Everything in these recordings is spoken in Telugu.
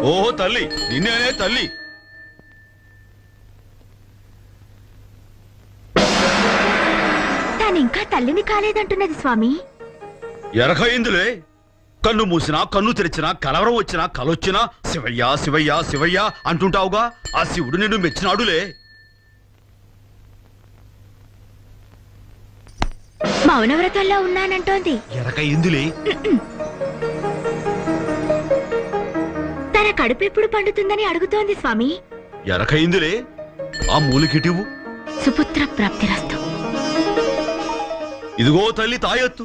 ఓహో తల్లి, నిన్నేనే తల్లి. ఇంకా తల్లిని కాలేదంటున్నది స్వామి. ఎరకయిందులే. కన్ను మూసినా కన్ను తెరిచినా కలవరం వచ్చినా కలొచ్చినా శివయ్య శివయ్య శివయ్య అంటుంటావుగా. ఆ శివుడు నిన్ను మెచ్చినాడులే. మౌనవ్రతంలో ఉన్నానంటోంది. ఎరకయిందులే. తన కడుపు ఎప్పుడు పండుతుందని అడుగుతోంది స్వామి. ఎరకయిందులే. ఆ మూలికిటివు. సుపుత్ర ప్రాప్తిరస్తు. ఇదిగో తల్లి తాయెత్తు.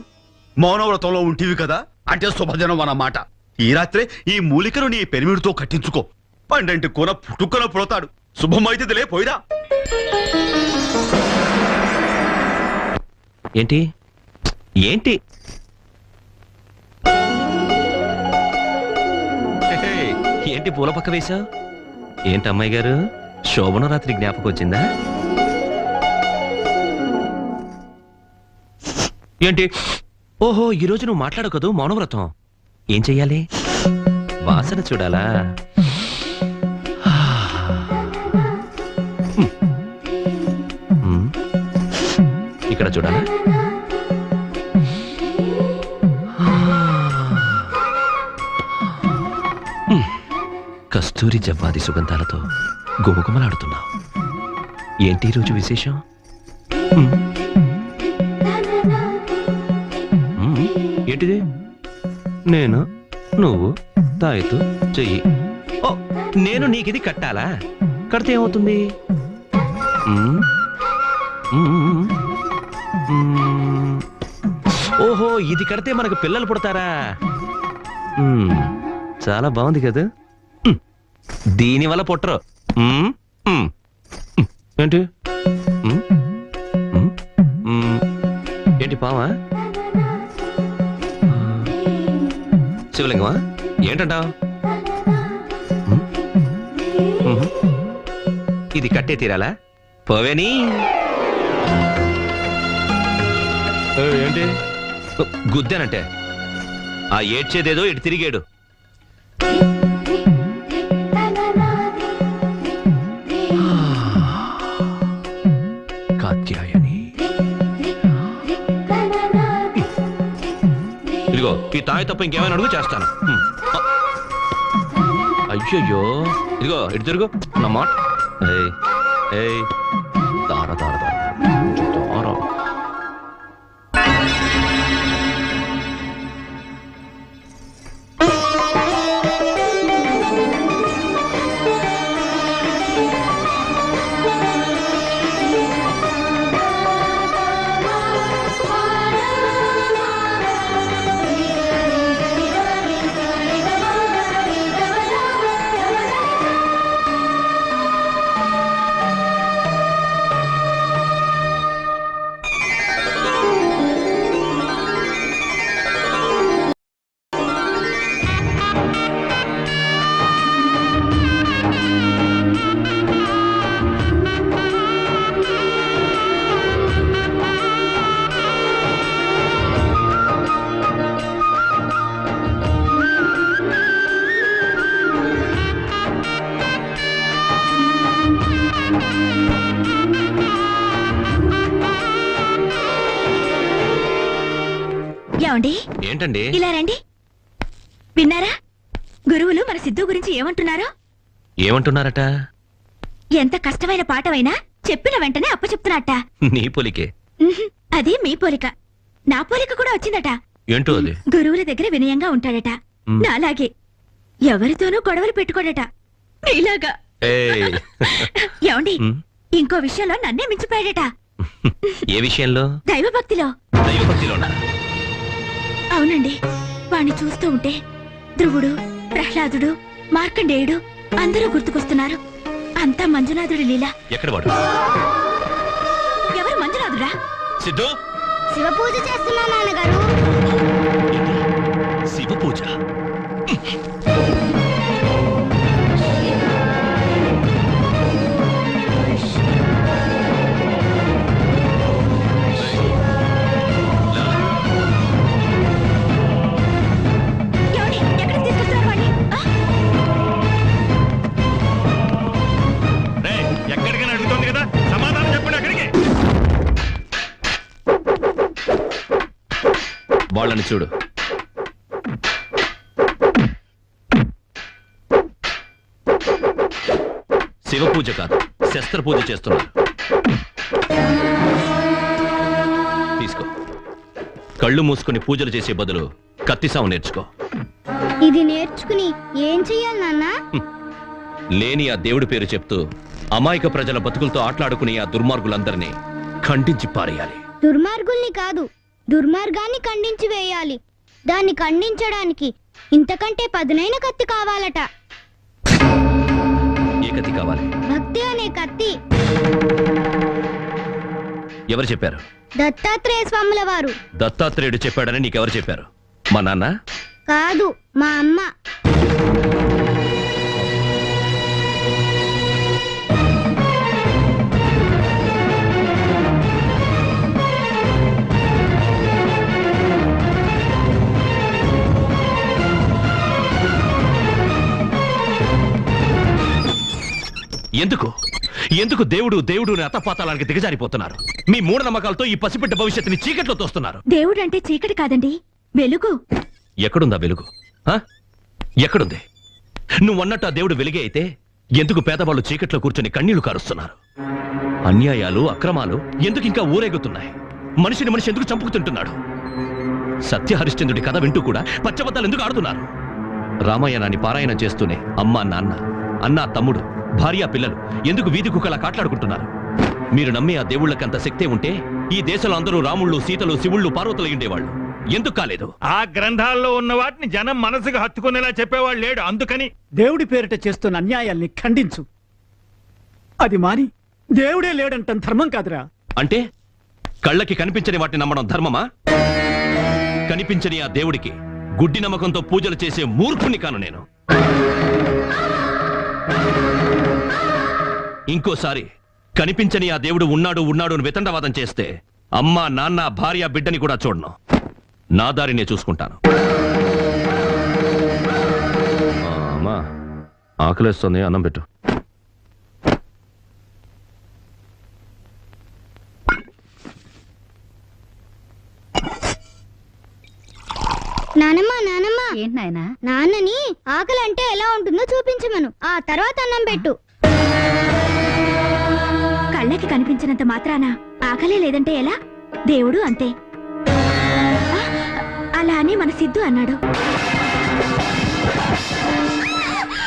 మౌనవ్రతంలో ఉంటివి కదా అంటే శుభదినం అన్నమాట. ఈ రాత్రే ఈ మూలికను నీ పెనిమిడితో కట్టించుకో. పండంటి కూన పుట్టుకన పుడతాడు. శుభమైతదిలే, పోయిరా. ఏంటి ఏంటి ఏంటి పూల పక్క వేశావు? ఏంటి అమ్మాయి గారు, శోభన రాత్రి జ్ఞాపకం వచ్చిందా? ఏంటి? ఓహో, ఈరోజు నువ్వు మాట్లాడకదు మౌనవ్రతం. ఏం చెయ్యాలి? వాసన చూడాలా? ఇక్కడ చూడాలా? కస్తూరి జవ్వాది సుగంధాలతో గుమగుమలాడుతున్నావు. ఏంటి ఈరోజు విశేషం? ఏంటిది? నేను నువ్వు తాయెత్తు చెయ్యి. ఓ, నేను నీకిది కట్టాలా? కడితే ఏమవుతుంది? ఓహో, ఇది కడితే మనకు పిల్లలు పుడతారా? చాలా బాగుంది కదా. దీనివల్ల పుట్టరు. ఏంటి ఏంటి పావా? శివలింగమా? ఏంటంటావు? ఇది కట్టే తీరాలా? పోవేని. ఏంటి గుద్దానంటే? ఆ ఏడ్చేదేదో ఇటు తిరిగాడు. కాత్యాయని, ఇదిగో ఈ తాయి తప్ప ఇంకేమైనా అడుగు చేస్తాను. అయ్యయ్యో, ఇదిగో ఇటు తిరుగు నా మాట. దార దార దార దార. ఏంటండి? ఇలా రండి. విన్నారా గురువులు మన సిద్ధు గురించి ఏమంటున్నారో? ఏమంటున్నారట? ఎంత కష్టమైన పాఠమైనా చెప్పిన వెంటనే అప్పచెప్తున్నట్ట. నీ పోలికే. అది మీ పోలిక. నా పోలిక కూడా వచ్చిందట. ఏంటో అది? గురువుల దగ్గర వినయంగా ఉంటాడట. నాలాగే ఎవరితోనూ గొడవలు పెట్టుకోడట. నీలాగా. ఏమండి, ఇంకో విషయంలో నన్నే మించిపోయాడట. ఏ విషయంలో? దైవభక్తిలో. దైవభక్తిలోనా? అవునండి. వాణ్ణి చూస్తూ ఉంటే ధ్రువుడు, ప్రహ్లాదుడు, మార్కండేయుడు అందరూ గుర్తుకొస్తున్నారు. అంతా మంజునాథుడి లీల. ఎక్కడ వాడు? ఎవరు మంజునాథుడా? సిద్ధు, శివ పూజ చేస్తున్నా నాన్నగారు. శివ పూజ? చేస్తున్నానని చూడు. శివ పూజ కాదు, శస్త్ర పూజ చేస్తున్నారు. తీసుకో. కళ్ళు మూసుకుని పూజలు చేసే బదులు కత్తిసాము నేర్చుకో. ఇది నేర్చుకుని ఏం చెయ్యాలి నాన్న? లేని ఆ దేవుడి పేరు చెప్తూ అమాయక ప్రజల బతుకులతో ఆటలాడుకునే ఆ దుర్మార్గులందరినీ ఖండించి పారేయాలి. దుర్మార్గుల్ని కాదు, దుర్మార్గాన్ని ఖండించి వేయాలి. దాన్ని ఖండించడానికి ఇంతకంటే పదునైన కత్తి కావాలట. ఏ కత్తి కావాలి? భక్తి అనే కత్తి. ఎవరు చెప్పారు? దత్తాత్రేయ స్వాముల వారు. దత్తాత్రేయుడు చెప్పాడని నీకెవరు చెప్పారు? మా నాన్న? కాదు, మా అమ్మ. ఎందుకు ఎందుకు దేవుడు దేవుడు అతపాతాలానికి దిగజారిపోతున్నారు? మీ మూఢనమ్మకాలతో ఈ పసిబిడ్డ భవిష్యత్తుని చీకట్లో తోస్తున్నారు. దేవుడంటే చీకటి కాదండి, వెలుగు. ఎక్కడుందా వెలుగు? ఆ? ఎక్కడుంది? నువ్వన్నట్టు ఆ దేవుడు వెలుగే అయితే ఎందుకు పేదవాళ్ళు చీకట్లో కూర్చొని కన్నీళ్లు కారుస్తున్నారు? అన్యాయాలు, అక్రమాలు ఎందుకు ఇంకా ఊరేగుతున్నాయి? మనిషిని మనిషి ఎందుకు చంపుకుతుంటున్నాడు? సత్య హరిశ్చంద్రుడి కథ వింటూ కూడా పచ్చబద్దాలు ఎందుకు ఆడుతున్నారు? రామాయణాన్ని పారాయణం చేస్తూనే అమ్మా, నాన్న, అన్న, తమ్ముడు, భార్య, పిల్లలు ఎందుకు వీధి కుక్కలా కాట్లాడుకుంటున్నారు? మీరు నమ్మే ఆ దేవుళ్ళకంత శక్తే ఉంటే ఈ దేశంలో అందరూ రాముళ్ళు, సీతలు, శివుళ్ళు, పార్వతులు ఉండేవాళ్ళు. ఎందుకు కాలేదు? ఆ గ్రంథాల్లో ఉన్న వాటిని జనం మనసుకు హత్తుకునేలా చెప్పేవాళ్ళు లేడు. అందుకని దేవుడి పేరిట చేస్తున్న అన్యాయాల్ని ఖండించు. అది మాని దేవుడే లేడంటాం ధర్మం కాదురా. అంటే కళ్ళకి కనిపించని వాటిని నమ్మడం ధర్మమా? కనిపించని ఆ దేవుడికి గుడ్డి నమ్మకంతో పూజలు చేసే మూర్ఖుని కాను నేను. ఇంకోసారి కనిపించని ఆ దేవుడు ఉన్నాడు ఉన్నాడు అని వితండవాదం చేస్తే అమ్మ, నాన్న, భార్య, బిడ్డని కూడా చూడను. నా దారినే చూసుకుంటాను. అమ్మా, ఆకలేస్తుంది, అన్నం పెట్టు. నానమ్మ, నానమ్మ, ఏంటి నాయనా? నాన్నని ఆకలి అంటే ఎలా ఉంటుందో చూపించమను. ఆ తర్వాత అన్నం పెట్టు. కళ్ళకి కనిపించినంత మాత్రాన ఆకలే లేదంటే ఎలా? దేవుడు అంతే. ఆ, అలా అని మన సిద్ధు అన్నాడు.